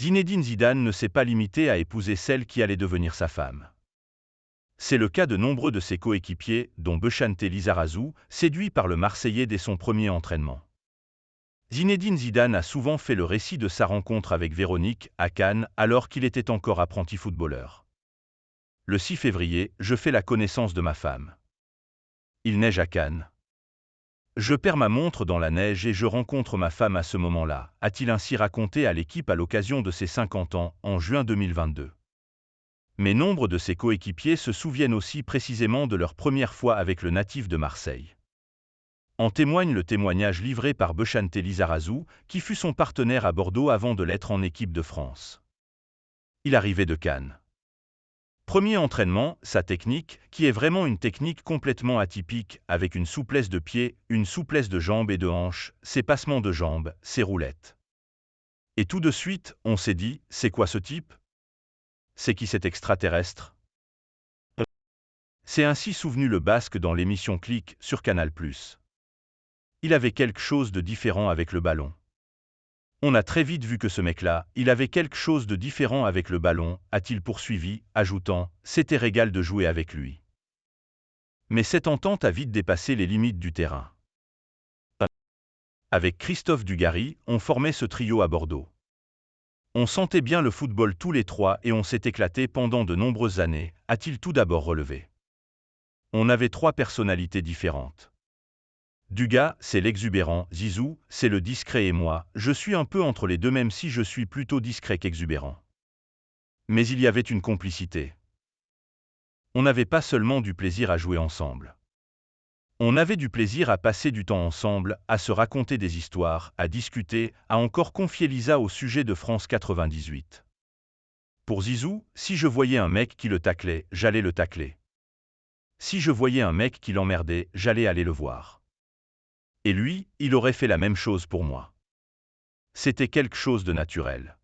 Zinedine Zidane ne s'est pas limité à épouser celle qui allait devenir sa femme. C'est le cas de nombreux de ses coéquipiers, dont Bechante Lizarazu, séduit par le Marseillais dès son premier entraînement. Zinedine Zidane a souvent fait le récit de sa rencontre avec Véronique, à Cannes, alors qu'il était encore apprenti footballeur. Le 6 février, je fais la connaissance de ma femme. Il neige à Cannes. Je perds ma montre dans la neige et je rencontre ma femme à ce moment-là, a-t-il ainsi raconté à l'équipe à l'occasion de ses 50 ans, en juin 2022. Mais nombre de ses coéquipiers se souviennent aussi précisément de leur première fois avec le natif de Marseille. En témoigne le témoignage livré par Bechante Lizarazu, qui fut son partenaire à Bordeaux avant de l'être en équipe de France. Il arrivait de Cannes. Premier entraînement, sa technique, qui est vraiment une technique complètement atypique, avec une souplesse de pied, une souplesse de jambes et de hanches, ses passements de jambes, ses roulettes. Et tout de suite, on s'est dit, c'est quoi ce type? C'est qui cet extraterrestre? C'est ainsi souvenu le Basque dans l'émission Click sur Canal+. Il avait quelque chose de différent avec le ballon. On a très vite vu que ce mec-là, il avait quelque chose de différent avec le ballon, a-t-il poursuivi, ajoutant, c'était régal de jouer avec lui. Mais cette entente a vite dépassé les limites du terrain. Avec Christophe Dugarry, on formait ce trio à Bordeaux. On sentait bien le football tous les trois et on s'est éclaté pendant de nombreuses années, a-t-il tout d'abord relevé. On avait trois personnalités différentes. Duga, c'est l'exubérant, Zizou, c'est le discret et moi, je suis un peu entre les deux même si je suis plutôt discret qu'exubérant. Mais il y avait une complicité. On n'avait pas seulement du plaisir à jouer ensemble. On avait du plaisir à passer du temps ensemble, à se raconter des histoires, à discuter, à encore confier Lisa au sujet de France 98. Pour Zizou, si je voyais un mec qui le taclait, j'allais le tacler. Si je voyais un mec qui l'emmerdait, j'allais aller le voir. Et lui, il aurait fait la même chose pour moi. C'était quelque chose de naturel.